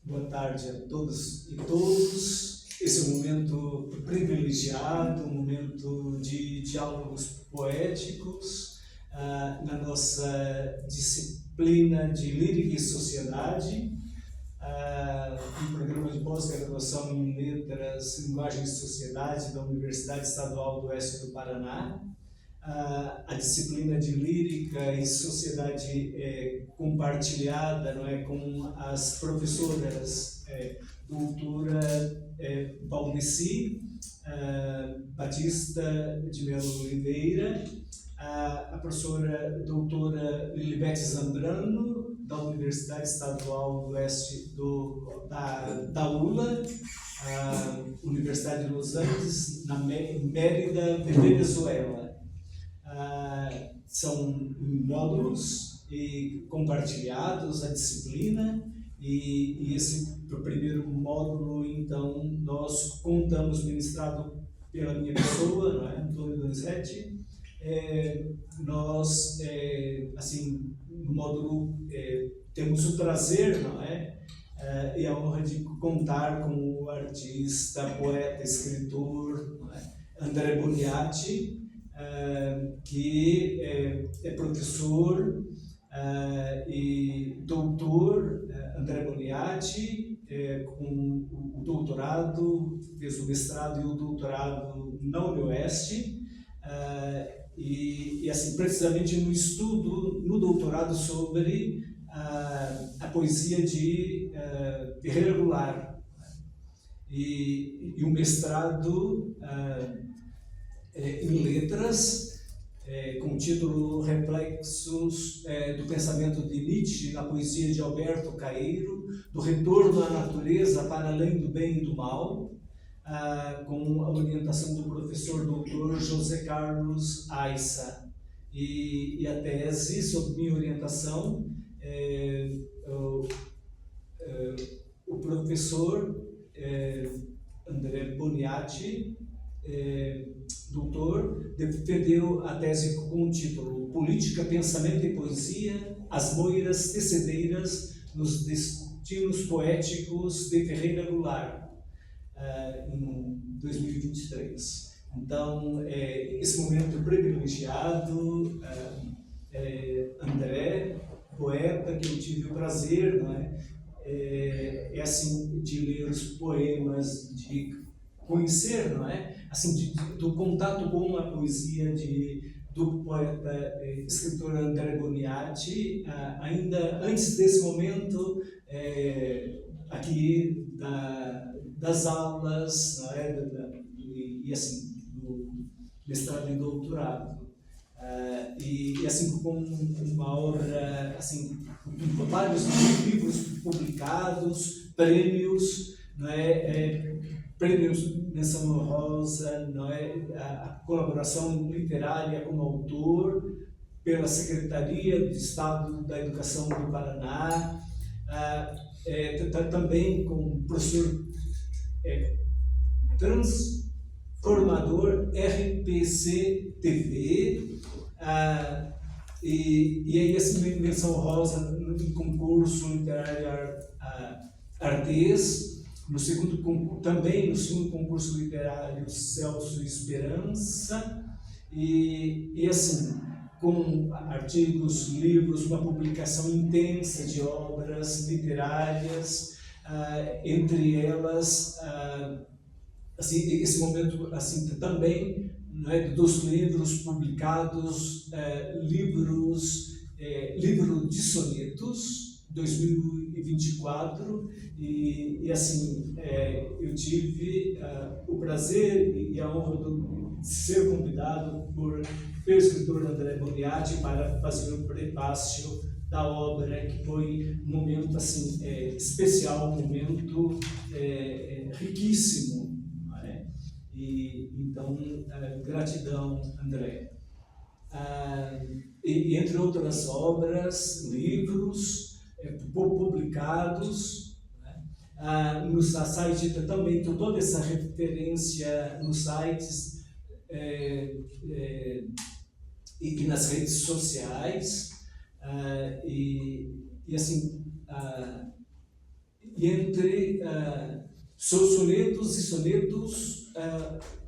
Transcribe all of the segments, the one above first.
Boa tarde a todos e todas. Esse é um momento privilegiado, um momento de diálogos poéticos na nossa disciplina de Lírica e Sociedade, um programa de pós-graduação em Letras, Linguagem e Sociedade da Universidade Estadual do Oeste do Paraná. A disciplina de Lírica e Sociedade compartilhada, não é, com as professoras doutora Valdeci Batista de Melo Oliveira, a professora doutora Lilibete Zambrano, da Universidade Estadual do Oeste da ULA, Universidade de Los Angeles, na Mérida, Venezuela. São módulos compartilhados a disciplina, e esse primeiro módulo, então, nós contamos, ministrado pela minha pessoa, não é? Antônio Donizete. Nós, assim, no módulo, temos o prazer, não é? E a honra de contar com o artista, poeta, escritor, não é? André Boniati, que é professor e doutor. André Boniati, com o doutorado, fez o mestrado e o doutorado na UniOeste, e assim, precisamente no estudo, no doutorado, sobre a poesia de Ferreira Goulart, e o mestrado em letras, com o título Reflexos do Pensamento de Nietzsche na Poesia de Alberto Caeiro, do retorno à natureza para além do bem e do mal, com a orientação do professor doutor José Carlos Aissa. E a tese, sob minha orientação, o professor André Boniati, doutor, defendeu a tese com o título Política, Pensamento e Poesia, as moiras tecedeiras nos destinos poéticos de Ferreira Goulart, em 2023. Então, esse momento privilegiado, André, poeta, que eu tive o prazer, não é, assim, de ler os poemas, de conhecer, não é? Assim, do contato com a poesia do poeta escritor André Boniati, ainda antes desse momento, aqui das aulas, não é? E assim, do mestrado e doutorado. E assim, com uma obra, assim, com vários livros publicados, prêmios, não é? Prêmios menção honrosa, não é? A colaboração literária como autor pela Secretaria de Estado da Educação do Paraná, também com o professor transformador RPC-TV, e aí essa menção honrosa no concurso literário Artes, também no segundo concurso literário Celso Esperança, e assim, com artigos, livros, uma publicação intensa de obras literárias, entre elas, assim, esse momento, assim, também, não é, dos livros publicados, livro de sonetos, 2024, e assim, eu tive o prazer e a honra de ser convidado pelo escritor André Boniati para fazer o prefácio da obra, que foi um momento, assim, especial, um momento riquíssimo, não é? E então, gratidão, André. E entre outras obras, livros publicados, né? No site também, toda essa referência nos sites e nas redes sociais, e assim, e entre seus sonetos e sonetos,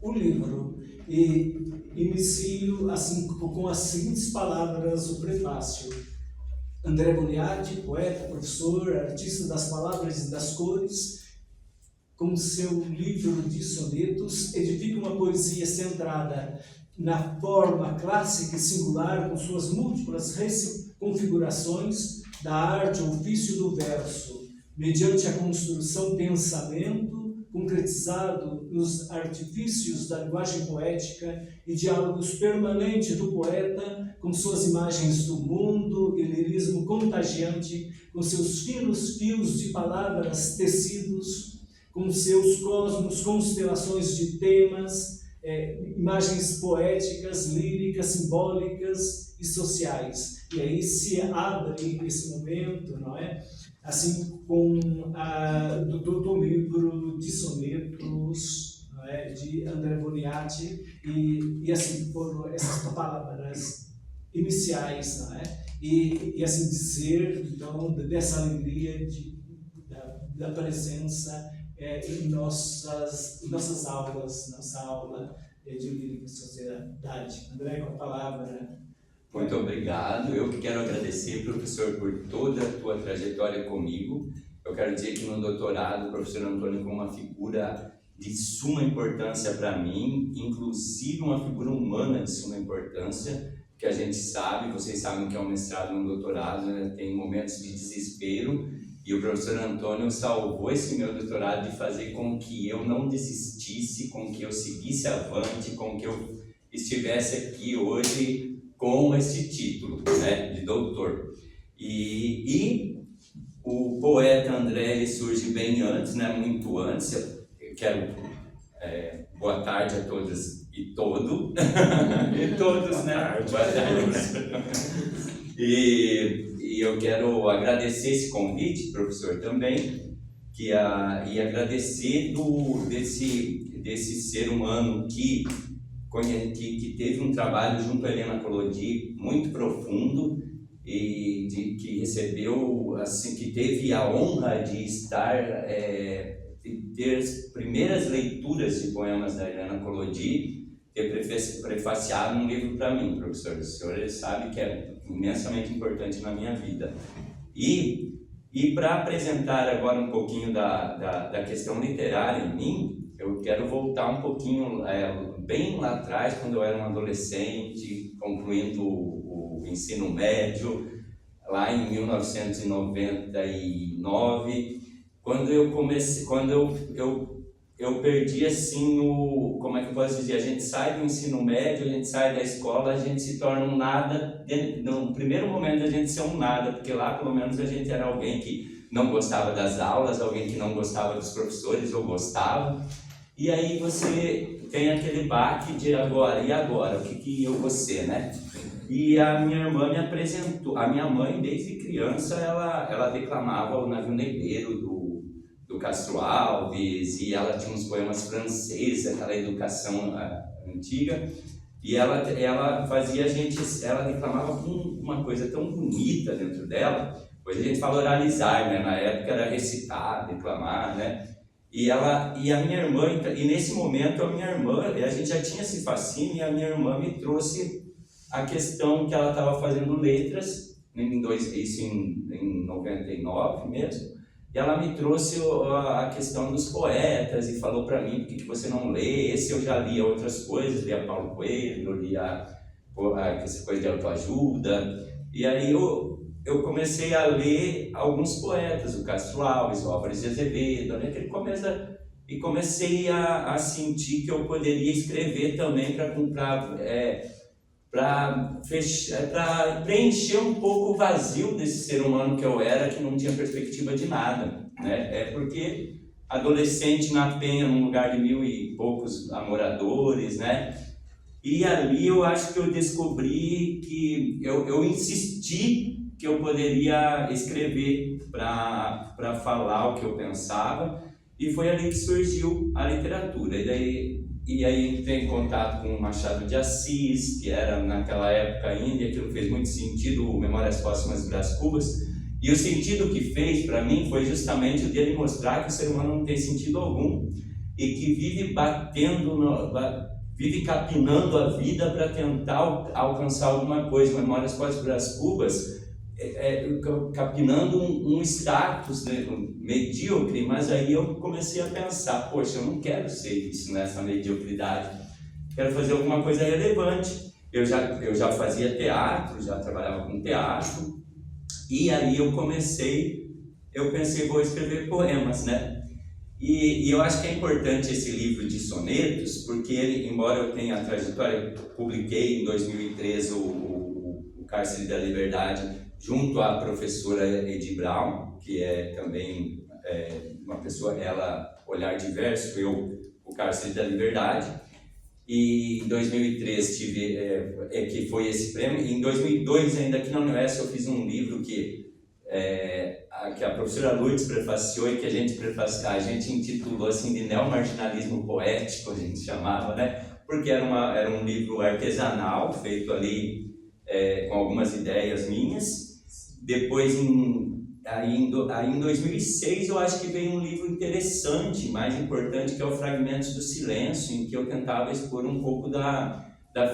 o livro. E inicio assim, com as seguintes palavras, o prefácio. André Boniati, poeta, professor, artista das palavras e das cores, com seu livro de sonetos, edifica uma poesia centrada na forma clássica e singular, com suas múltiplas configurações da arte, ofício do verso, mediante a construção pensamento, concretizado nos artifícios da linguagem poética e diálogos permanentes do poeta com suas imagens do mundo e lirismo contagiante, com seus finos fios de palavras tecidos, com seus cosmos, constelações de temas, imagens poéticas, líricas, simbólicas e sociais. E aí se abre esse momento, não é? Assim, com do livro de sonetos, não é? De André Boniati, e assim, por essas palavras iniciais, não é? E assim dizer, então, dessa alegria da presença em nossas aulas, nossa aula de Lírica e Sociedade. André, com a palavra. Muito obrigado. Eu que quero agradecer, professor, por toda a tua trajetória comigo. Eu quero dizer que no doutorado, o professor Antônio foi uma figura de suma importância para mim, inclusive uma figura humana de suma importância, que a gente sabe, vocês sabem que é um mestrado e um doutorado, né? Tem momentos de desespero, e o professor Antônio salvou esse meu doutorado de fazer com que eu não desistisse, com que eu seguisse avante, com que eu estivesse aqui hoje com esse título, né, de doutor. E o poeta André, ele surge bem antes, né, muito antes. Eu quero boa tarde a todas e todo. E todos, né? Boa tarde. E eu quero agradecer esse convite, professor, também, e agradecer desse ser humano que teve um trabalho junto a Helena Collodi muito profundo e que recebeu, assim, que teve a honra de estar, de ter as primeiras leituras de poemas da Helena Collodi, ter prefaciado um livro para mim, professor. O senhor sabe que é imensamente importante na minha vida. E para apresentar agora um pouquinho da questão literária em mim, eu quero voltar um pouquinho, bem lá atrás, quando eu era um adolescente, concluindo o ensino médio, lá em 1999, quando eu perdi assim como é que eu posso dizer, a gente sai do ensino médio, a gente sai da escola, a gente se torna um nada, no primeiro momento a gente ser um nada, porque lá pelo menos a gente era alguém que não gostava das aulas, alguém que não gostava dos professores, ou gostava. E aí você tem aquele baque de agora, e agora? O que eu vou ser, né? E a minha irmã me apresentou, a minha mãe desde criança, ela declamava o Navio Negreiro do Castro Alves, e ela tinha uns poemas franceses, aquela educação antiga, e ela fazia ela declamava com uma coisa tão bonita dentro dela. Hoje a gente fala oralizar, né? Na época era recitar, declamar, né? E a minha irmã, e nesse momento a gente já tinha esse fascínio, e a minha irmã me trouxe a questão que ela estava fazendo letras, isso em 99 mesmo, e ela me trouxe a questão dos poetas e falou para mim: por que você não lê? Esse eu já lia outras coisas, lia Paulo Coelho, lia essa coisa de autoajuda, e aí eu comecei a ler alguns poetas, o Castro Alves, o Álvares de Azevedo, naquele começo, e comecei a sentir que eu poderia escrever também para preencher um pouco o vazio desse ser humano que eu era, que não tinha perspectiva de nada, né? Porque adolescente na Penha, num lugar de 1000 e poucos moradores, né? E ali eu acho que eu descobri que eu insisti que eu poderia escrever para falar o que eu pensava, e foi ali que surgiu a literatura. E aí entrei em contato com o Machado de Assis, que era naquela época ainda, e aquilo fez muito sentido, o Memórias Póstumas de Brás Cubas, E o sentido que fez para mim foi justamente o de ele mostrar que o ser humano não tem sentido algum e que vive vive capinando a vida para tentar alcançar alguma coisa. Memórias Pós-Brás Cubas, capinando um status, né, medíocre, mas aí eu comecei a pensar, poxa, eu não quero ser isso nessa mediocridade, quero fazer alguma coisa relevante. Eu já fazia teatro, já trabalhava com teatro, e aí eu pensei, vou escrever poemas, né? E eu acho que é importante esse livro de sonetos, porque ele, embora eu tenha a trajetória, publiquei em 2013 o Cárcere da Liberdade, junto à professora Edi Brown, que é também uma pessoa, ela, olhar diverso, eu, o Cárcere da Liberdade. E em 2003 tive, que foi esse prêmio. Em 2002, ainda aqui na UniOeste, eu fiz um livro que a professora Lourdes prefaciou e que a gente intitulou assim de neomarginalismo poético, a gente chamava, né? Porque era um livro artesanal, feito ali com algumas ideias minhas. Depois, aí em 2006, eu acho que veio um livro interessante, mais importante, que é o Fragmentos do Silêncio, em que eu tentava expor um pouco da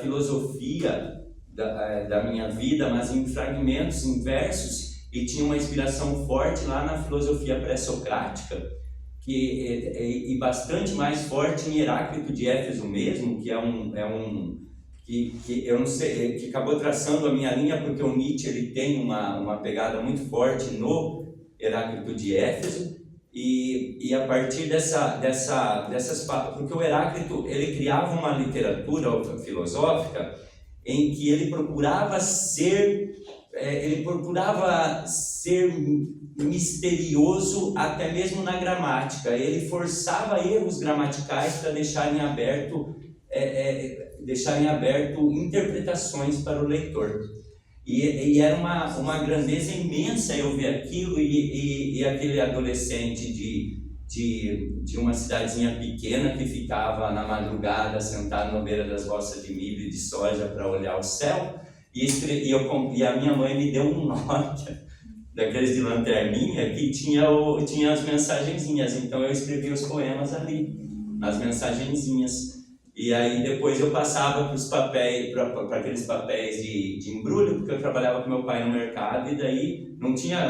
filosofia da minha vida, mas em fragmentos, em versos, e tinha uma inspiração forte lá na filosofia pré-socrática, e bastante mais forte em Heráclito de Éfeso mesmo, que que eu não sei, que acabou traçando a minha linha, porque o Nietzsche ele tem uma pegada muito forte no Heráclito de Éfeso, e a partir dessas, porque o Heráclito ele criava uma literatura filosófica em que ele procurava ser misterioso até mesmo na gramática. Ele forçava erros gramaticais para deixarem aberto interpretações para o leitor. E era uma grandeza imensa eu ver aquilo, e aquele adolescente de uma cidadezinha pequena que ficava na madrugada sentado na beira das roças de milho e de soja para olhar o céu, e a minha mãe me deu um Nokia daqueles de lanterninha que tinha as mensagenzinhas, então eu escrevia os poemas ali, nas mensagenzinhas. E aí depois eu passava para os papéis, para aqueles papéis de embrulho, porque eu trabalhava com meu pai no mercado, e daí não tinha,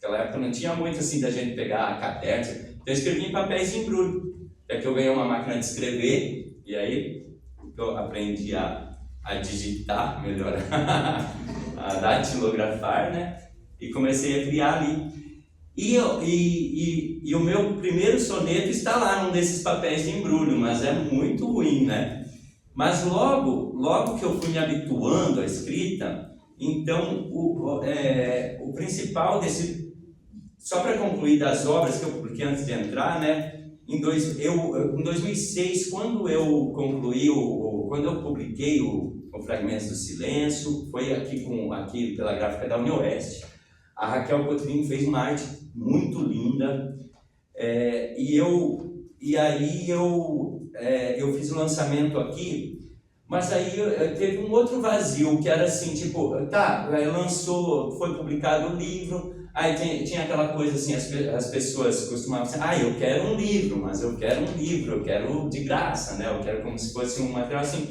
naquela época não tinha muito assim da gente pegar cadernos, então eu escrevia em papéis de embrulho. Até que eu ganhei uma máquina de escrever, e aí eu aprendi a digitar melhor, a datilografar, né? E comecei a criar ali. E o meu primeiro soneto está lá num desses papéis de embrulho, mas é muito ruim, né? Mas logo que eu fui me habituando à escrita, então o principal só para concluir das obras, porque antes de entrar, né? Em 2006, quando eu publiquei o Fragmentos do Silêncio, foi aqui pela gráfica da UniOeste. A Raquel Cotrim fez uma arte muito linda, e aí eu fiz o lançamento aqui, mas aí teve um outro vazio, que era assim, tipo, foi publicado o livro, aí tinha aquela coisa assim, as pessoas costumavam dizer, eu quero um livro, mas eu quero um livro, eu quero de graça, né? Eu quero como se fosse um material assim.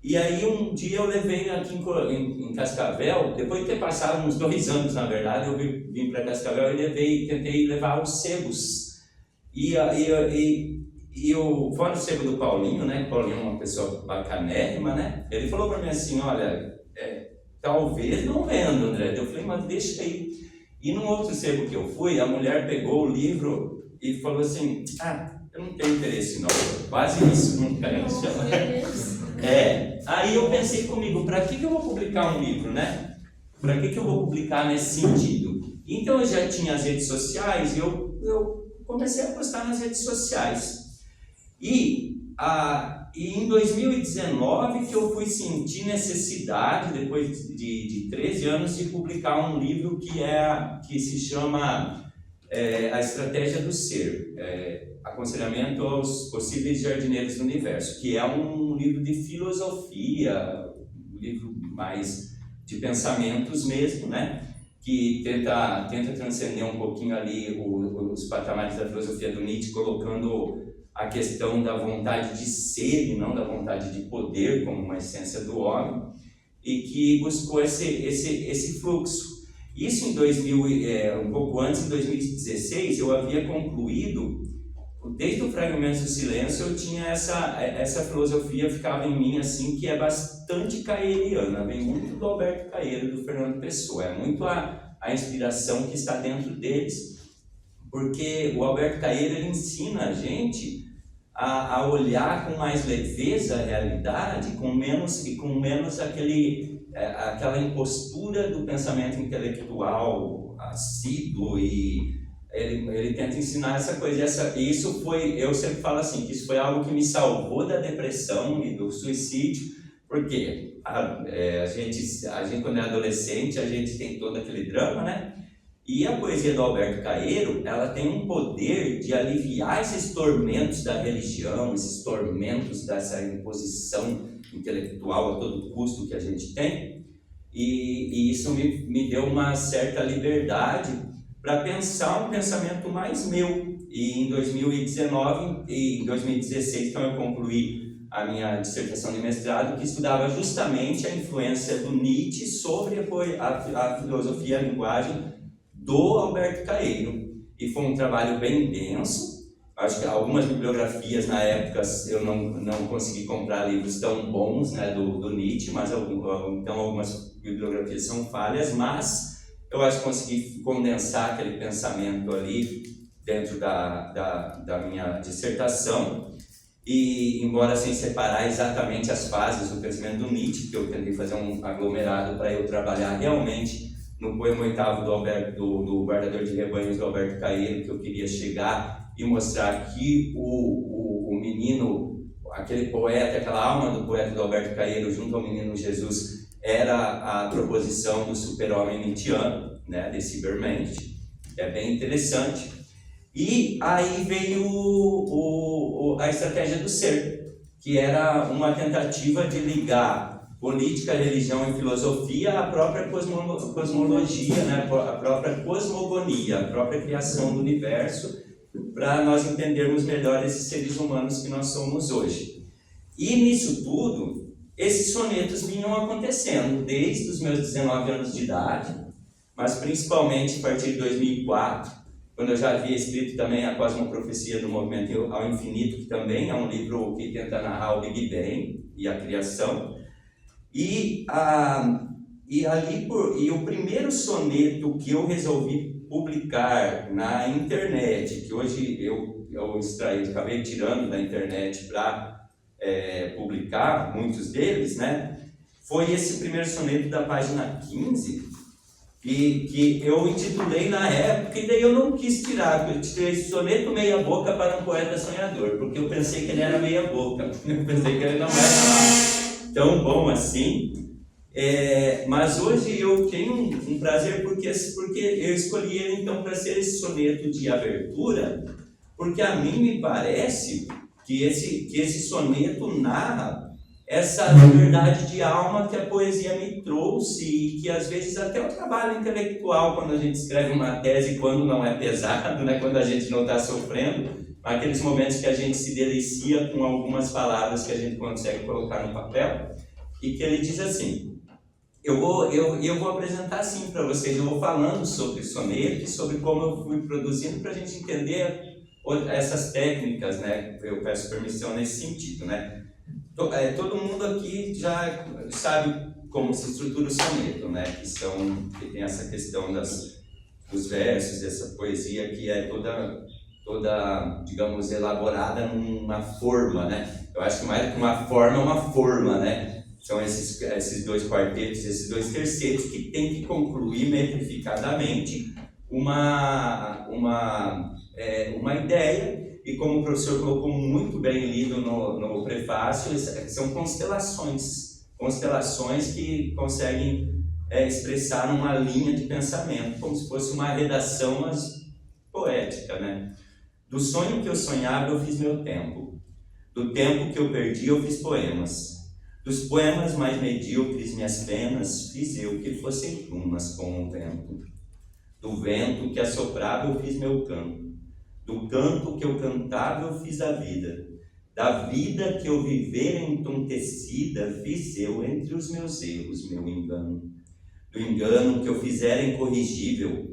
E aí um dia eu levei aqui em Cascavel, depois de ter passado uns 2 anos, na verdade, eu vim para Cascavel e tentei levar os sebos. Fora o sebo do Paulinho, né? O Paulinho é uma pessoa bacanérrima, né? Ele falou para mim assim, olha, talvez não venda, André. Eu falei, mas deixa aí. E num outro sebo que eu fui, a mulher pegou o livro e falou assim, eu não tenho interesse não. Quase isso, não quero chamar. Aí eu pensei comigo, para que eu vou publicar um livro, né? Para que eu vou publicar nesse sentido? Então eu já tinha as redes sociais e eu comecei a postar nas redes sociais. E em 2019 que eu fui sentir necessidade, depois de 13 anos, de publicar um livro que se chama A Estratégia do Ser, Aconselhamento aos Possíveis Jardineiros do Universo, que é um livro de filosofia, um livro mais de pensamentos mesmo, né? que tenta transcender um pouquinho ali os patamares da filosofia do Nietzsche, colocando a questão da vontade de ser e não da vontade de poder como uma essência do homem, e que buscou esse fluxo. Isso em um pouco antes, em 2016, eu havia concluído, desde o Fragmentos do Silêncio, eu tinha essa filosofia, ficava em mim assim, que é bastante caeriana, vem muito do Alberto Caeiro, do Fernando Pessoa, é muito a inspiração que está dentro deles, porque o Alberto Caeiro ele ensina a gente a olhar com mais leveza a realidade, com menos aquela impostura do pensamento intelectual assíduo, e ele tenta ensinar essa coisa. Isso foi, eu sempre falo assim, que isso foi algo que me salvou da depressão e do suicídio, porque a gente quando é adolescente, a gente tem todo aquele drama, né? E a poesia do Alberto Caeiro, ela tem um poder de aliviar esses tormentos da religião, esses tormentos dessa imposição intelectual a todo custo que a gente tem, e isso me deu uma certa liberdade para pensar um pensamento mais meu. E em 2019 e em 2016, então, eu concluí a minha dissertação de mestrado, que estudava justamente a influência do Nietzsche sobre a filosofia e a linguagem do Alberto Caeiro. E foi um trabalho bem denso. Acho que algumas bibliografias na época eu não consegui comprar livros tão bons, né, do Nietzsche, mas então algumas bibliografias são falhas, mas eu acho que consegui condensar aquele pensamento ali dentro da minha dissertação. E embora sem separar exatamente as fases do pensamento do Nietzsche, que eu tentei fazer um aglomerado para eu trabalhar realmente no poema oitavo do Guardador de Rebanhos do Alberto Caeiro, que eu queria chegar e mostrar que o menino, aquele poeta, aquela alma do poeta do Alberto Caeiro junto ao menino Jesus, era a proposição do super-homem nietzschiano, né, desse Cybermente. É bem interessante. E aí veio a estratégia do ser, que era uma tentativa de ligar política, religião e filosofia à própria cosmologia, né? A própria cosmogonia, a própria criação do universo, para nós entendermos melhor esses seres humanos que nós somos hoje. E nisso tudo, esses sonetos vinham acontecendo desde os meus 19 anos de idade, mas principalmente a partir de 2004, quando eu já havia escrito também a Cosmoprofecia do Movimento ao Infinito, que também é um livro que tenta narrar o Big Bang e a criação. E o primeiro soneto que eu resolvi publicar na internet, que hoje eu acabei tirando da internet para publicar muitos deles, né, foi esse primeiro soneto da página 15, que eu intitulei na época, e daí eu não quis tirar, porque eu tirei esse soneto meia boca para um poeta sonhador, porque eu pensei que ele era meia boca, eu pensei que ele não era tão bom assim. Mas hoje eu tenho um prazer porque eu escolhi ele então para ser esse soneto de abertura, porque a mim me parece que esse soneto narra essa liberdade de alma que a poesia me trouxe, e que às vezes até o trabalho intelectual, quando a gente escreve uma tese, quando não é pesado, né, quando a gente não está sofrendo, aqueles momentos que a gente se delicia com algumas palavras que a gente consegue colocar no papel, e que ele diz assim, eu vou apresentar assim para vocês, eu vou falando sobre o soneto e sobre como eu fui produzindo, para a gente entender essas técnicas, né? Eu peço permissão nesse sentido, né? Todo mundo aqui já sabe como se estrutura o soneto, né? Que tem essa questão dos versos, dessa poesia que é toda, digamos, elaborada numa forma, né? Eu acho que mais do que uma forma, é uma forma, né? São esses dois quartetos, esses dois tercetos que tem que concluir metrificadamente uma ideia. E como o professor colocou muito bem lido no prefácio, são constelações que conseguem expressar uma linha de pensamento, como se fosse uma redação, mas poética, né? Do sonho que eu sonhava, eu fiz meu tempo. Do tempo que eu perdi, eu fiz poemas. Dos poemas mais medíocres, minhas penas, fiz eu que fossem plumas com o vento. Do vento que assoprava eu fiz meu canto. Do canto que eu cantava eu fiz a vida. Da vida que eu viver entontecida fiz eu entre os meus erros meu engano. Do engano que eu fizer incorrigível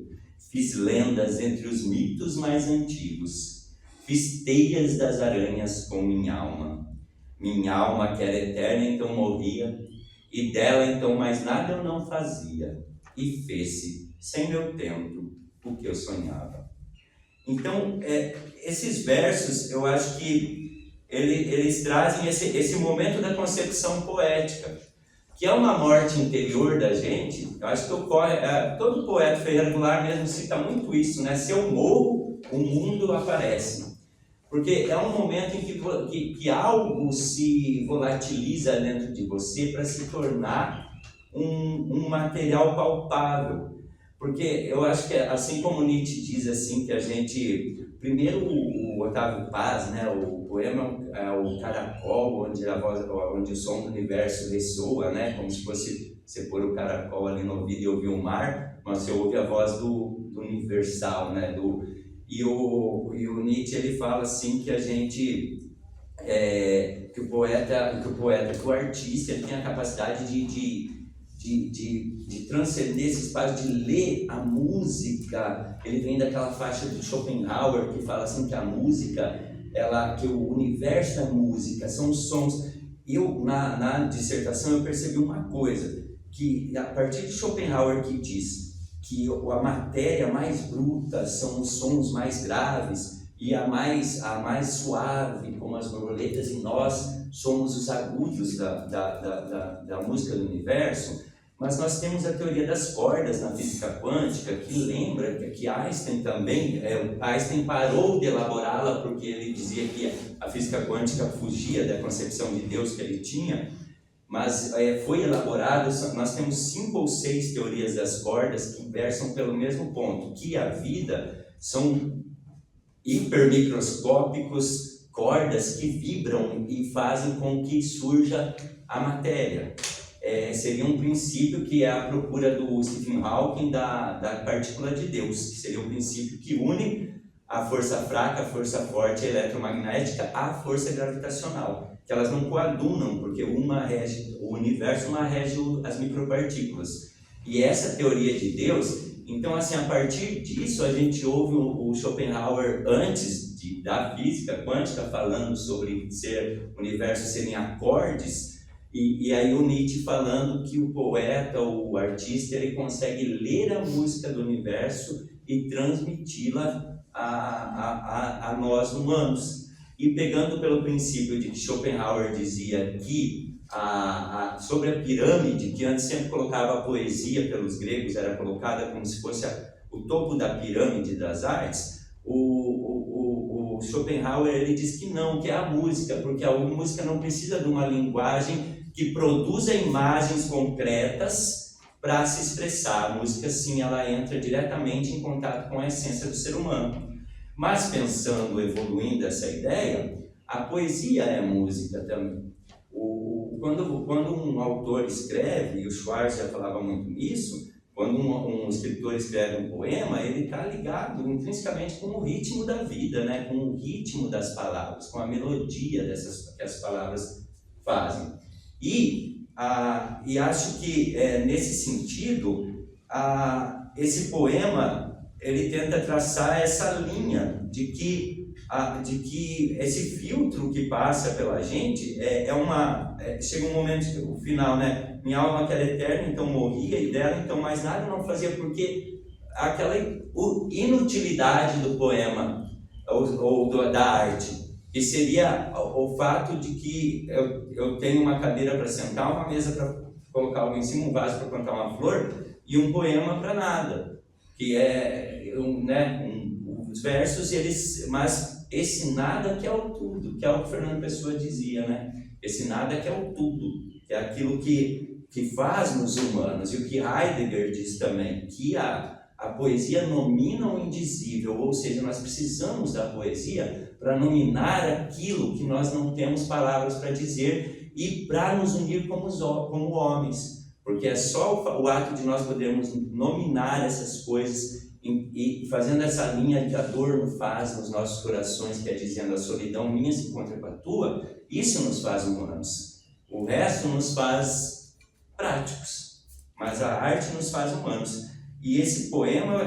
fiz lendas entre os mitos mais antigos. Fiz teias das aranhas com minha alma. Minha alma que era eterna então morria, e dela então mais nada eu não fazia. E fez-se, sem meu tempo, o que eu sonhava. Então, esses versos, eu acho que eles trazem esse momento da concepção poética, que é uma morte interior da gente. Eu acho que ocorre, todo poeta regular mesmo cita muito isso, né? Se eu morro, o mundo aparece. Porque é um momento em que algo se volatiliza dentro de você para se tornar um material palpável. Porque eu acho que, assim como Nietzsche diz assim, que a gente... Primeiro o Otávio Paz, né, o poema é o caracol, onde o som do universo ressoa, né, como se fosse você pôr o caracol ali no ouvido e ouvir o mar, mas você ouve a voz do universal, né, e o Nietzsche ele fala assim que a gente... que o artista ele tem a capacidade de transcender esse espaço, de ler a música. Ele vem daquela faixa do Schopenhauer que fala assim que a música, que o universo da música são os sons. Eu na dissertação eu percebi uma coisa, que a partir de Schopenhauer que diz que a matéria mais bruta são os sons mais graves e a mais suave, como as borboletas, e nós somos os agudos da música do universo. Mas nós temos a teoria das cordas na física quântica, que lembra que Einstein também, Einstein parou de elaborá-la porque ele dizia que a física quântica fugia da concepção de Deus que ele tinha, mas foi elaborado. Nós temos 5 ou 6 teorias das cordas que versam pelo mesmo ponto, que a vida são hipermicroscópicos, cordas que vibram e fazem com que surja a matéria. Seria um princípio que é a procura do Stephen Hawking da partícula de Deus, que seria o princípio que une a força fraca, a força forte, a eletromagnética, à força gravitacional, que elas não coadunam, porque uma rege o universo, uma rege as micropartículas. E essa teoria de Deus, então assim, a partir disso a gente ouve o Schopenhauer antes da física quântica falando sobre o universo serem acordes. E aí o Nietzsche falando que o poeta, o artista, ele consegue ler a música do universo e transmiti-la a nós humanos. E pegando pelo princípio de que Schopenhauer dizia que sobre a pirâmide, que antes sempre colocava a poesia pelos gregos, era colocada como se fosse o topo da pirâmide das artes, o Schopenhauer ele diz que não, que é a música, porque a música não precisa de uma linguagem que produza imagens concretas para se expressar. A música, sim, ela entra diretamente em contato com a essência do ser humano. Mas pensando, evoluindo essa ideia, a poesia é música também. Quando um autor escreve, e o Schwartz já falava muito nisso, quando um escritor escreve um poema, ele está ligado intrinsecamente com o ritmo da vida, né? Com o ritmo das palavras, com a melodia que as palavras fazem. E acho que, nesse sentido, esse poema ele tenta traçar essa linha de que esse filtro que passa pela gente chega um momento, o final, né? Minha alma que era eterna, então morria, e dela então mais nada não fazia, porque aquela inutilidade do poema ou da arte, que seria o fato de que eu tenho uma cadeira para sentar, uma mesa para colocar algo em cima, um vaso para plantar uma flor, e um poema para nada, que os versos, mas esse nada que é o tudo, que é o que Fernando Pessoa dizia, né? Esse nada que é o tudo, que é aquilo que faz-nos humanos, e o que Heidegger diz também, que a poesia nomina o indizível, ou seja, nós precisamos da poesia para nominar aquilo que nós não temos palavras para dizer e para nos unir como homens, porque é só o ato de nós podermos nominar essas coisas e fazendo essa linha de a dor não faz nos nossos corações, que é dizendo a solidão minha se encontra com a tua, isso nos faz humanos. O resto nos faz práticos, mas a arte nos faz humanos. E esse poema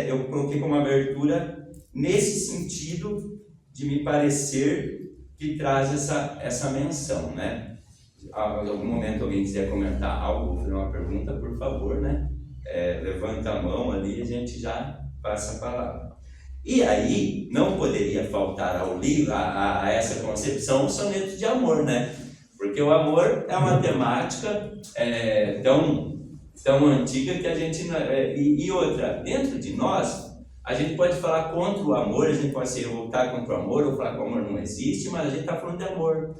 eu coloquei como abertura nesse sentido de me parecer que traz essa menção, né? Em algum momento alguém quiser comentar algo, fazer uma pergunta, por favor, né? Levanta a mão ali e a gente já passa a palavra. E aí, não poderia faltar ao livro, a essa concepção, o soneto de amor, né? Porque o amor é uma temática tão antiga que a gente... E outra, dentro de nós, a gente pode falar contra o amor, a gente pode se revoltar contra o amor, ou falar que o amor não existe, mas a gente está falando de amor.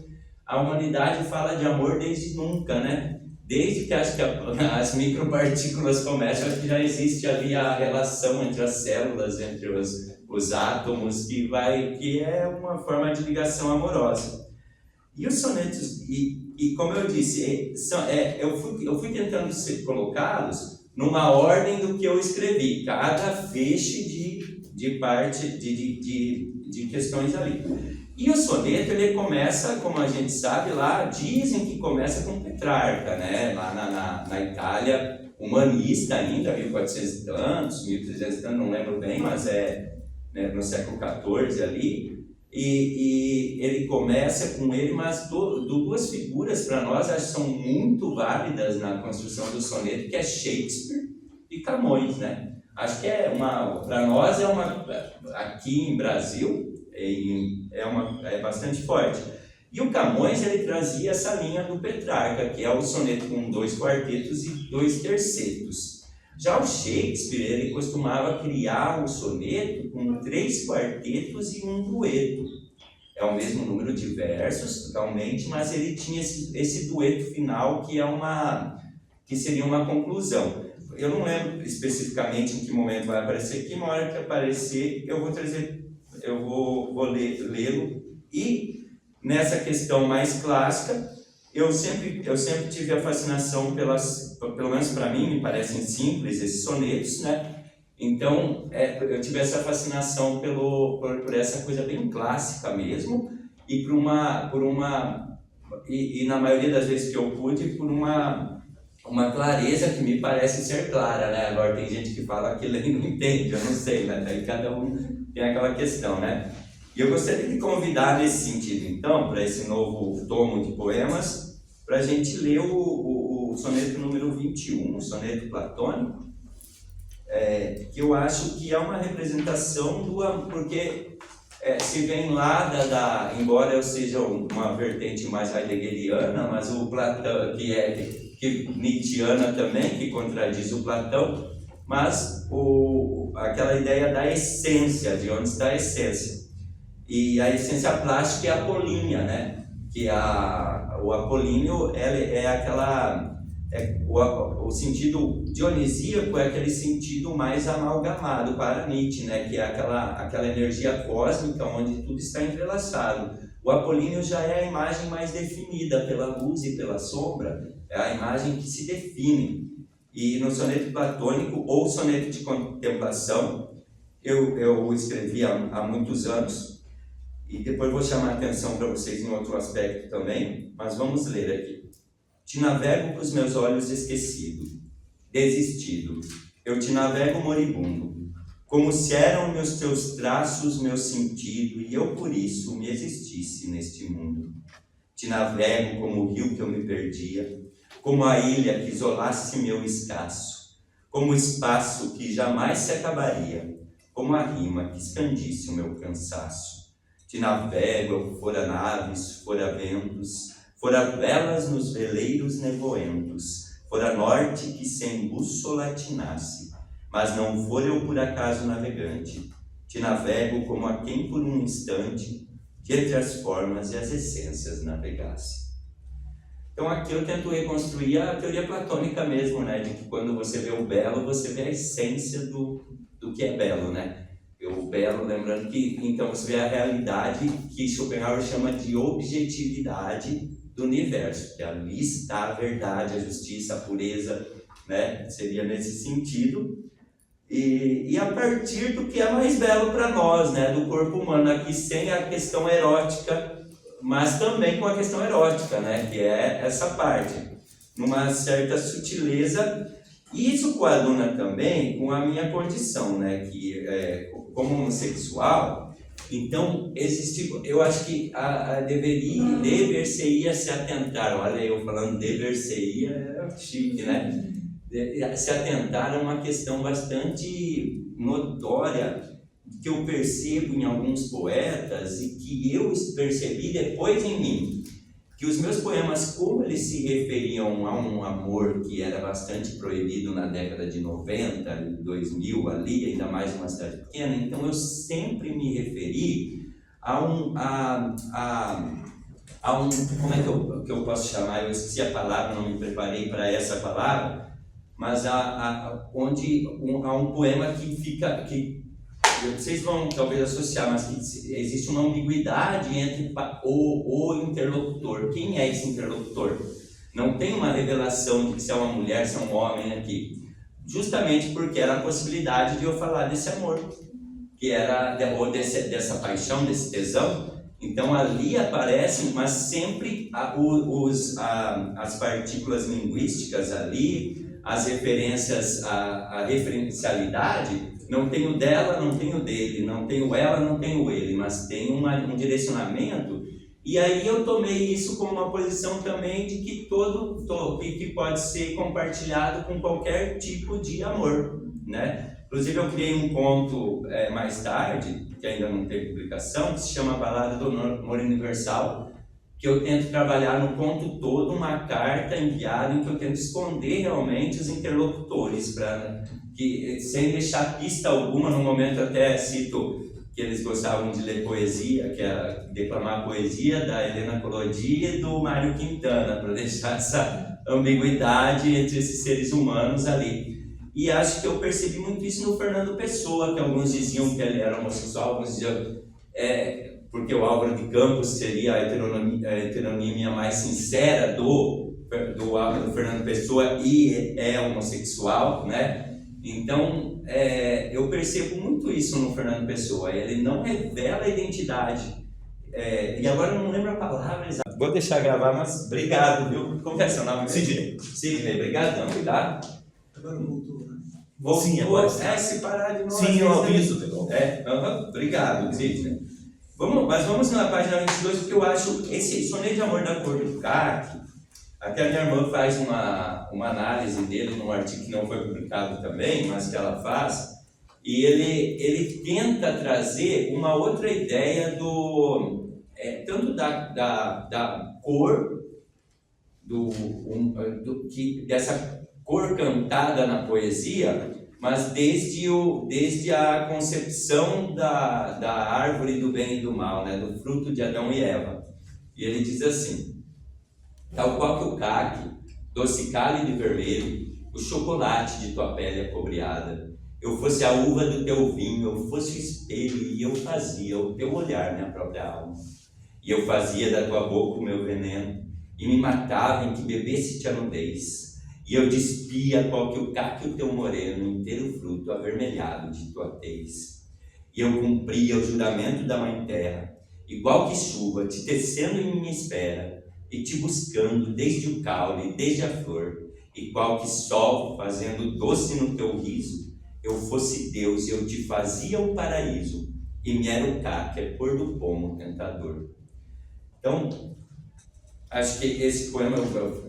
A humanidade fala de amor desde nunca, né? Desde que acho que as micropartículas começam, acho que já existe ali a relação entre as células, entre os átomos, que é uma forma de ligação amorosa. E os sonetos, e como eu disse, eu fui tentando colocá-los numa ordem do que eu escrevi, cada feixe de questões ali. E o soneto, ele começa, como a gente sabe lá, dizem que começa com Petrarca, né? Lá na Itália, humanista ainda, 1400 e tantos, 1300 e tantos, não lembro bem, mas no século XIV ali. E ele começa com ele, mas duas figuras para nós acho que são muito válidas na construção do soneto, que é Shakespeare e Camões, né? Acho que para nós aqui em Brasil, é bastante forte. E o Camões, ele trazia essa linha do Petrarca, que é o soneto com 2 quartetos e 2 tercetos. Já o Shakespeare, ele costumava criar o soneto com 3 quartetos e 1 dueto. É o mesmo número de versos, totalmente, mas ele tinha esse dueto final que seria uma conclusão. Eu não lembro especificamente em que momento vai aparecer aqui, uma hora que aparecer eu vou lê-lo. E nessa questão mais clássica, eu sempre tive a fascinação pelo menos para mim, me parecem simples esses sonetos, né? Então, eu tive essa fascinação por essa coisa bem clássica mesmo, e e na maioria das vezes que eu pude, por uma clareza que me parece ser clara, né? Agora tem gente que fala que ele não entende, eu não sei, né? Daí cada um tem aquela questão, né? E eu gostaria de convidar nesse sentido, então, para esse novo tomo de poemas, para a gente ler o soneto número 21, o soneto platônico, que eu acho que é uma representação porque se vem lá embora eu seja uma vertente mais heideggeriana, mas o Platão, que Nietzscheana também, que contradiz o Platão, mas aquela ideia da essência, de onde está a essência. E a essência plástica é a apolínea, né? Que o apolíneo o sentido dionisíaco é aquele sentido mais amalgamado para Nietzsche, né? Que é aquela energia cósmica onde tudo está entrelaçado. O apolíneo já é a imagem mais definida pela luz e pela sombra, é a imagem que se define. E no soneto platônico ou soneto de contemplação, eu escrevi há muitos anos, e depois vou chamar a atenção para vocês em outro aspecto também, mas vamos ler aqui. Te navego com os meus olhos desistido, eu te navego moribundo, como se eram meus teus traços, meu sentido, e eu por isso me existisse neste mundo. Te navego como o rio que eu me perdia, como a ilha que isolasse meu escasso, como o espaço que jamais se acabaria, como a rima que expandisse o meu cansaço. Te navego, fora naves, fora ventos, fora velas nos veleiros nevoentos, fora norte que sem bússola atinasse, mas não for eu por acaso navegante. Te navego como a quem por um instante, de entre as formas e as essências navegasse. Então aqui eu tento reconstruir a teoria platônica mesmo, né? De que quando você vê o belo, você vê a essência do que é belo, né? O belo, lembrando que então você vê a realidade que Schopenhauer chama de objetividade do universo, que ali está a verdade, a justiça, a pureza, né? Seria nesse sentido. e a partir do que é mais belo para nós, né, do corpo humano, aqui sem a questão erótica, mas também com a questão erótica, né, que é essa parte, numa certa sutileza. E isso coaduna também com a minha condição, né, que como homossexual. Então, eu acho que dever-se-ia se atentar, olha eu falando dever-se-ia, é chique, né? Se atentar a uma questão bastante notória, que eu percebo em alguns poetas e que eu percebi depois em mim, que os meus poemas, como eles se referiam a um amor que era bastante proibido na década de 90, 2000, ali, ainda mais uma cidade pequena, então eu sempre me referi a um como é que eu posso chamar? Eu esqueci a palavra, não me preparei para essa palavra, mas há um poema que vocês vão talvez associar, mas que existe uma ambiguidade entre o interlocutor. Quem é esse interlocutor? Não tem uma revelação de que se é uma mulher, se é um homem aqui. Justamente porque era a possibilidade de eu falar desse amor, que era, ou dessa paixão, desse tesão. Então ali aparecem, mas sempre as partículas linguísticas ali, as referências, a referencialidade. Não tenho dela, não tenho dele, não tenho ela, não tenho ele, mas tem um direcionamento. E aí eu tomei isso como uma posição também de que que pode ser compartilhado com qualquer tipo de amor, né? Inclusive eu criei um conto mais tarde, que ainda não teve publicação, que se chama Balada do Amor Universal, que eu tento trabalhar no conto todo uma carta enviada em que eu tento esconder realmente os interlocutores, que sem deixar pista alguma. No momento até cito que eles gostavam de ler poesia, que era declamar poesia da Helena Colodi e do Mário Quintana, para deixar essa ambiguidade entre esses seres humanos ali. E acho que eu percebi muito isso no Fernando Pessoa, que alguns diziam que ele era homossexual, alguns diziam porque o Álvaro de Campos seria a heteronímia mais sincera do Fernando Pessoa e é homossexual, né? Então, eu percebo muito isso no Fernando Pessoa. Ele não revela a identidade. E agora eu não lembro a palavra exata. Vou deixar gravar, mas obrigado, viu? Como é seu nome? Sidney, obrigadão, cuidado. Agora voltou, né? Voltou. Sim, agora se parar de novo. Sim, eu aviso, Pedro. Obrigado, Sidney. Mas vamos na página 22, porque eu acho esse soneto de amor da cor do CAC, até a minha irmã faz uma análise dele num artigo que não foi publicado também, mas que ela faz, e ele tenta trazer uma outra ideia tanto da cor, dessa cor cantada na poesia, mas desde a concepção da árvore do bem e do mal, né, do fruto de Adão e Eva. E ele diz assim: tal qual que o caque, doce cálido e vermelho, o chocolate de tua pele acobreada, eu fosse a uva do teu vinho, eu fosse o espelho, e eu fazia o teu olhar minha própria alma. E eu fazia da tua boca o meu veneno, e me matava em que bebesse-te a nudez. E eu despia qual que o caque o teu moreno, inteiro fruto avermelhado de tua tez. E eu cumpria o juramento da mãe terra, igual que chuva, te tecendo em minha espera, e te buscando desde o caule, desde a flor, e qual que sol, fazendo doce no teu riso, eu fosse Deus e eu te fazia o paraíso, e me era o caque, pôr do pomo tentador. Então, acho que esse poema,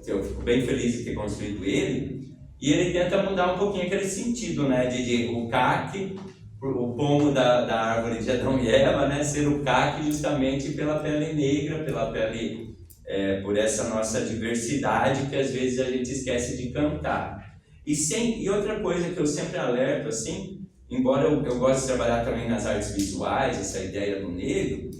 eu fico bem feliz de ter construído ele, e ele tenta mudar um pouquinho aquele sentido, né, de o caque, o pomo da árvore de Adão e Eva, né, ser o caque justamente pela pele negra, pela pele, por essa nossa diversidade que às vezes a gente esquece de cantar. E outra coisa que eu sempre alerto, assim, embora eu goste de trabalhar também nas artes visuais, essa ideia do negro,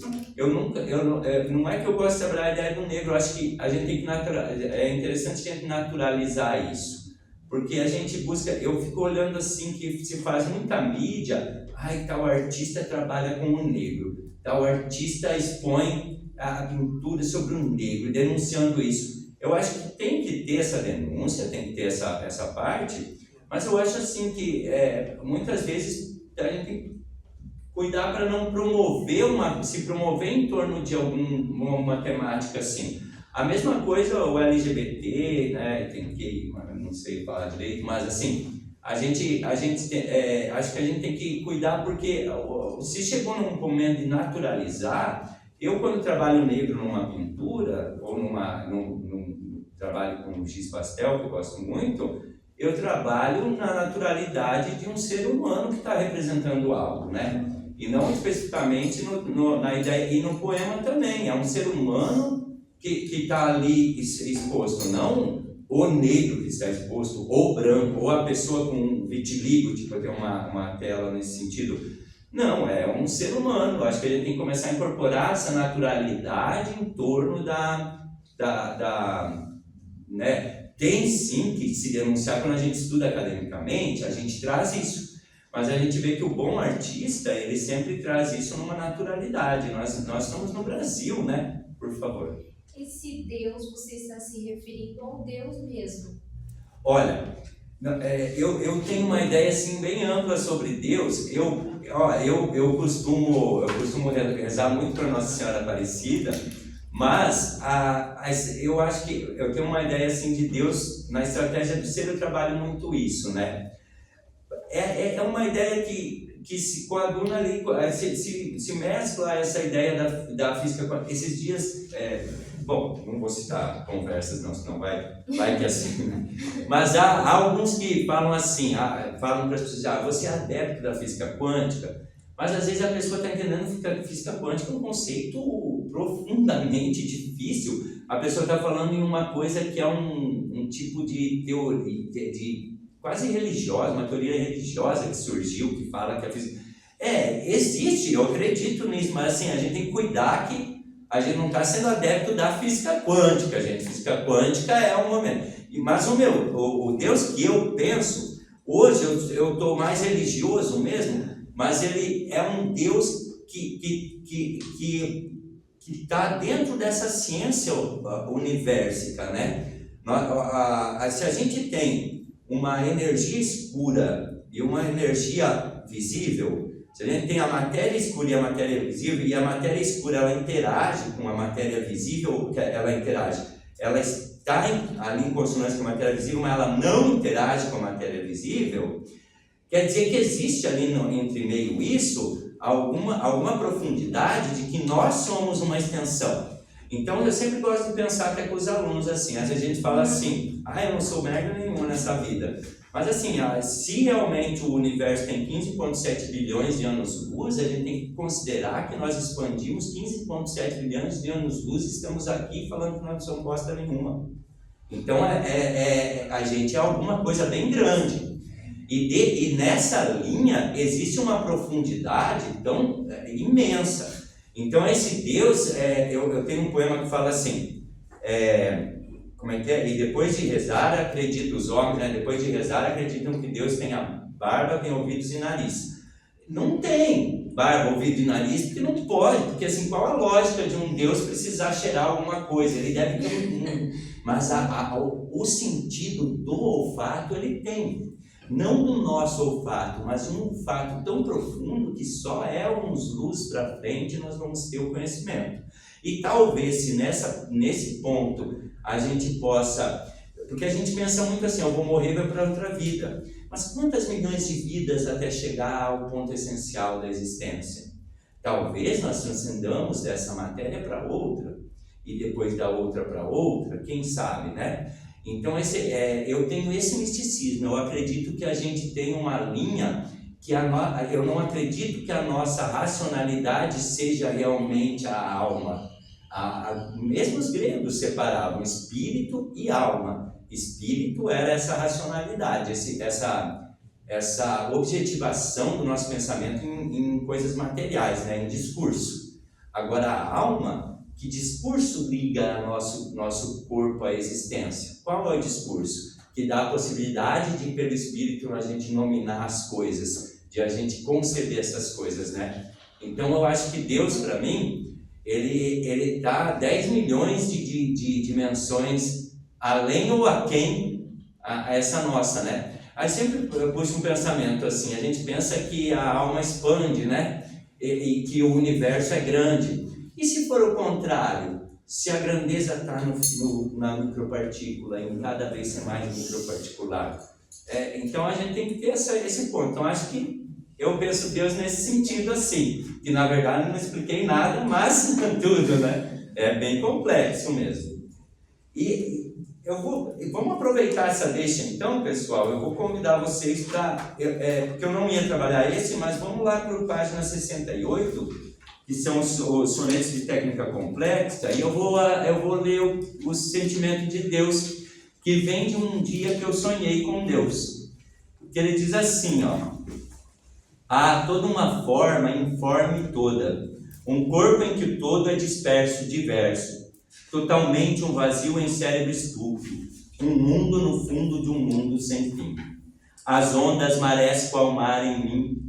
não é que eu gosto de trabalhar a ideia do negro, eu acho que a gente tem que é interessante a gente naturalizar isso, porque a gente busca, eu fico olhando assim que se faz muita mídia, tal artista trabalha com o negro, tal artista expõe a pintura sobre o negro, denunciando isso. Eu acho que tem que ter essa denúncia, tem que ter essa parte, Mas eu acho assim que muitas vezes a gente tem que cuidar para não se promover em torno de uma temática assim. A mesma coisa o LGBT, né, tem que, não sei falar direito, mas assim, acho que a gente tem que cuidar porque se chegou num momento de naturalizar, eu quando trabalho negro numa pintura, ou num trabalho com giz pastel, que eu gosto muito, eu trabalho na naturalidade de um ser humano que está representando algo, né? E não especificamente na ideia, e no poema também, é um ser humano que está ali exposto, não o negro que está exposto, ou branco, ou a pessoa com vitiligo, tipo, tem uma tela nesse sentido. Não, é um ser humano. Acho que a gente tem que começar a incorporar essa naturalidade em torno né? Tem sim que se denunciar quando a gente estuda academicamente, a gente traz isso. Mas a gente vê que o bom artista, ele sempre traz isso numa naturalidade. Nós estamos no Brasil, né? Por favor. Esse Deus, você está se referindo ao Deus mesmo? Olha, eu tenho uma ideia assim bem ampla sobre Deus. Eu costumo rezar muito para Nossa Senhora Aparecida, mas eu acho que eu tenho uma ideia assim de Deus na estratégia do ser. Eu trabalho muito isso, né? É uma ideia que se coaduna ali, se mescla essa ideia da física. Esses dias, bom, não vou citar conversas não, senão vai que assim, né? Mas há alguns que falam assim, falam para as pessoas, você é adepto da física quântica, mas às vezes a pessoa está entendendo que física quântica é um conceito profundamente difícil. A pessoa está falando em uma coisa que é um tipo de teoria, quase religiosa, uma teoria religiosa que surgiu, que fala que a física... existe, eu acredito nisso, mas assim, a gente tem que cuidar que a gente não está sendo adepto da física quântica, gente. Física quântica é um momento. Mas o Deus que eu penso, hoje eu estou mais religioso mesmo, mas ele é um Deus que está dentro dessa ciência universa, né? Se a gente tem uma energia escura e uma energia visível, se a gente tem a matéria escura e a matéria visível, e a matéria escura ela interage com a matéria visível, ela está ali em consonância com a matéria visível, mas ela não interage com a matéria visível, quer dizer que existe ali entre meio isso alguma profundidade de que nós somos uma extensão. Então eu sempre gosto de pensar até com os alunos assim, às vezes a gente fala assim, eu não sou merda nenhuma nessa vida, mas assim, se realmente o universo tem 15,7 bilhões de anos-luz, a gente tem que considerar que nós expandimos 15,7 bilhões de anos-luz e estamos aqui falando que nós não somos bosta nenhuma. Então a gente é alguma coisa bem grande. E nessa linha existe uma profundidade tão imensa. Então esse Deus, eu tenho um poema que fala assim, como é que é? E depois de rezar, acreditam os homens, né? Depois de rezar, acreditam que Deus tem a barba, tem ouvidos e nariz. Não tem barba, ouvido e nariz, porque não pode, porque assim, qual a lógica de um Deus precisar cheirar alguma coisa? Ele deve ter mas o sentido do olfato ele tem. Não do nosso olfato, mas um olfato tão profundo que só uns luz para frente nós vamos ter o conhecimento. E talvez se nesse ponto a gente possa, porque a gente pensa muito assim, eu vou morrer, vai para outra vida. Mas quantas milhões de vidas até chegar ao ponto essencial da existência? Talvez nós transcendamos dessa matéria para outra, e depois da outra para outra, quem sabe, né? Então eu tenho esse misticismo, eu acredito que a gente tem uma linha que eu não acredito que a nossa racionalidade seja realmente a alma. Mesmo os gregos separavam espírito e alma. Espírito era essa racionalidade, essa objetivação do nosso pensamento em coisas materiais, né, em discurso. Agora a alma, que discurso liga nosso corpo à existência? Qual é o discurso? Que dá a possibilidade de, pelo Espírito, a gente nominar as coisas, de a gente conceber essas coisas, né? Então eu acho que Deus, para mim, ele dá 10 milhões de dimensões além ou aquém a essa nossa, né? Aí sempre eu puxo um pensamento assim, a gente pensa que a alma expande, né? E que o universo é grande. E se for o contrário? Se a grandeza está na micropartícula, em cada vez ser mais microparticular. Então a gente tem que ter esse ponto. Então acho que eu penso Deus nesse sentido assim, que na verdade não expliquei nada, mas tudo, né? É bem complexo mesmo. E vamos aproveitar essa deixa então, pessoal. Eu vou convidar vocês para, porque eu não ia trabalhar esse, mas vamos lá para a página 68, que são os sonetos de técnica complexa, e eu vou ler o sentimento de Deus, que vem de um dia que eu sonhei com Deus. Que ele diz assim, ó: há toda uma forma informe toda, um corpo em que o todo é disperso, diverso, totalmente um vazio em cérebro estúpido, um mundo no fundo de um mundo sem fim. As ondas, marés qual mar em mim,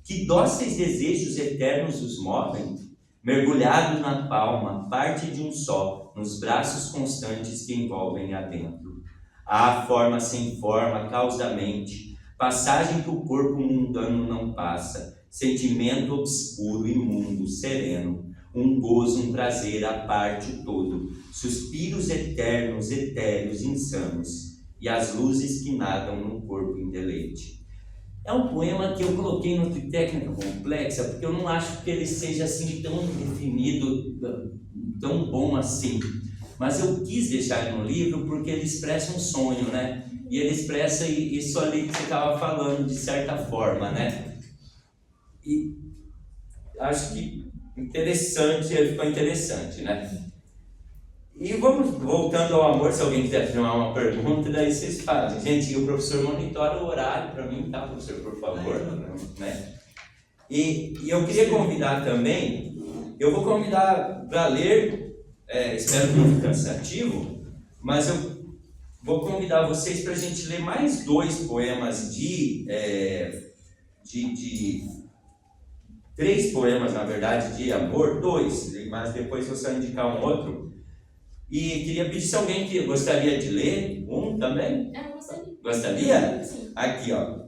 que dóceis desejos eternos os movem, mergulhados na palma, parte de um só, nos braços constantes que envolvem adentro. Há forma sem forma, causa da mente, passagem que o corpo mundano não passa, sentimento obscuro, imundo, sereno, um gozo, um prazer à parte todo, suspiros eternos, etéreos, insanos, e as luzes que nadam no corpo em deleite. É um poema que eu coloquei no técnica complexa, porque eu não acho que ele seja assim tão definido, tão bom assim. Mas eu quis deixar ele no livro porque ele expressa um sonho, né? E ele expressa isso ali que você estava falando, de certa forma, né? E acho que interessante, ele ficou interessante, né? E vamos voltando ao amor, se alguém quiser fazer uma pergunta, daí vocês fazem. Gente, e o professor monitora o horário para mim, tá, professor, por favor? Né? E eu queria convidar também, eu vou convidar para ler, espero que não fique cansativo, mas eu vou convidar vocês para a gente ler mais 2 poemas de 3 poemas, na verdade, de amor, 2, mas depois você vai indicar um outro. E queria pedir se alguém que gostaria de ler um também. Eu gostaria. Gostaria? Sim. Aqui, ó.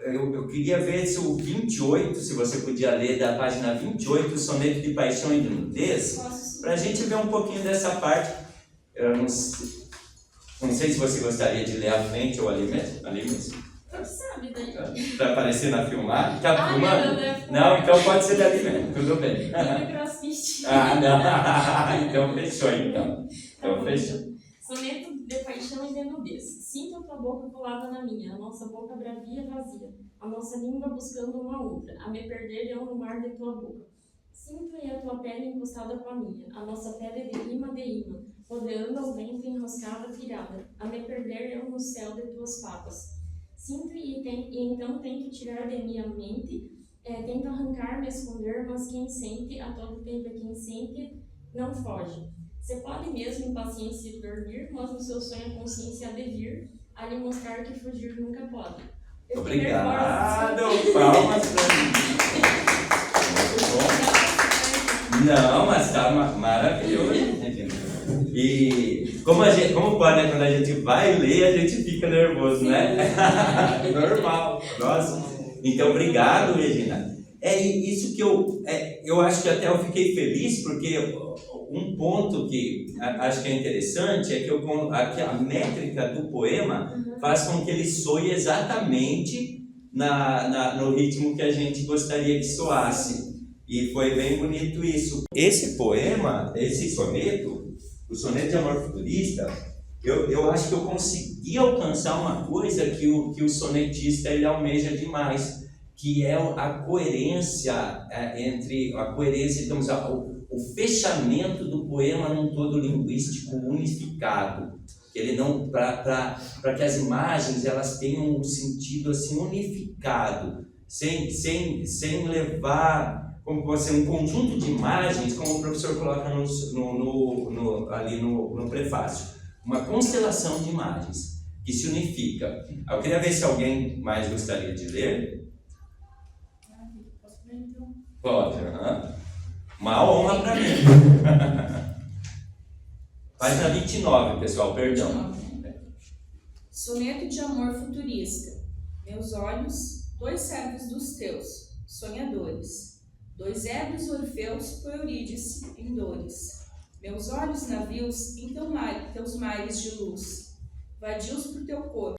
Eu queria ver se o 28, se você podia ler da página 28, o soneto de paixão e de nudez, para a gente ver um pouquinho dessa parte. Eu não sei se você gostaria de ler à frente ou ali mesmo. Ali mesmo. Tu sabe daí. Para aparecer na filmagem. Tá filmando? Não, Não, então pode ser dali mesmo. Tudo bem. crossfit. Não. Então fechou, então. Então fechou. Soneto de paixão e de nudez. Sinto a tua boca colada na minha, a nossa boca bravia e vazia, a nossa língua buscando uma outra, a me perder eu no mar de tua boca. Sinto e a tua pele encostada com a minha, a nossa pele de imã, rodeando ao vento enroscada, tirada, a me perder eu no céu de tuas patas. Sinto e então tento tirar de minha mente, tento arrancar, me esconder, mas quem sente, a todo tempo quem sente, não foge. Você pode mesmo em paciência dormir, mas no seu sonho a consciência há de vir, a lhe mostrar que fugir nunca pode. Obrigado! Palmas pra mim! Muito bom! Não, mas tá maravilhoso, gente. E como pode, né, quando a gente vai ler, a gente fica nervoso, né? Normal. Nossa. Então, obrigado, Regina. É isso que eu acho que até eu fiquei feliz, porque um ponto que acho que é interessante é que a métrica do poema faz com que ele soe exatamente no ritmo que a gente gostaria que soasse. E foi bem bonito isso. Esse poema, esse soneto, o soneto de amor futurista, eu acho que eu consegui alcançar uma coisa que o sonetista ele almeja demais, que é a coerência digamos, o fechamento do poema num todo linguístico unificado. Ele não, para que as imagens elas tenham um sentido assim unificado, sem levar como pode ser um conjunto de imagens, como o professor coloca ali no prefácio, uma constelação de imagens que se unifica. Eu queria ver se alguém mais gostaria de ler. Pode, uma honra para mim. Página 29, pessoal, perdão. Soneto de amor futurista. Meus olhos, dois servos dos teus, sonhadores. Dois ébrios orfeus por Eurídice em dores. Meus olhos navios em teus mares de luz, vadios por teu corpo.